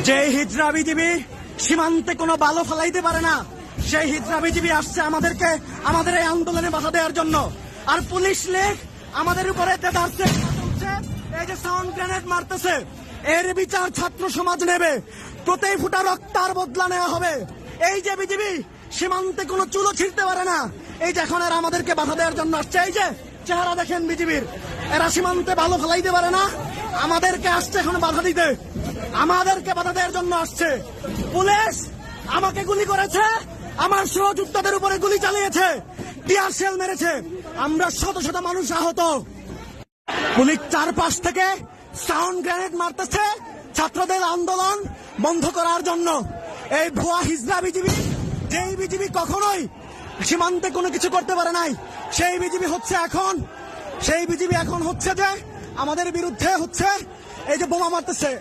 যে হিজড়া বিজিবি সীমান্তে কোনো বালো ফেলাইতে পারে না, সেই হিজড়া বিজিবি আসছে আমাদের এই আন্দোলনে বাধা দেওয়ার জন্য। আর পুলিশ লেখ আমাদের উপরে দেদারছে, এই যে সাউন্ড গ্রেনেড মারতেছে, এর বিচার ছাত্র সমাজ নেবে। প্রতি ফুটা রক্তার বদলা নেওয়া হবে। এই যে বিজিবি সীমান্তে কোনো চুলো ছিঁড়তে পারে না, এই যে এখন এরা আমাদেরকে বাধা দেওয়ার জন্য আসছে। এই যে চেহারা দেখেন বিজিবির, এরা সীমান্তে ভালো ফেলাইতে পারে না, আমাদেরকে আসছে এখন বাধা দিতে, আমাদেরকে বাধা দেওয়ার জন্য আসছে। পুলিশ আমাকে গুলি করেছে, আমার সহযোদ্ধাদের উপরে গুলি চালিয়েছে, টিয়ার শেল মেরেছে, আমরা শত শত মানুষ আহত। পুলিশ চারপাশ থেকে সাউন্ড গ্রেনেড মারতেছে ছাত্রদের আন্দোলন বন্ধ করার জন্য। এই ভুয়া হিজড়া বিজিবি, যেই বিজিবি কখনোই সীমান্তে কোনো কিছু করতে পারে নাই, সেই বিজিবি এখন হচ্ছে যে আমাদের বিরুদ্ধে হচ্ছে এই যে বোমা মারতেছে।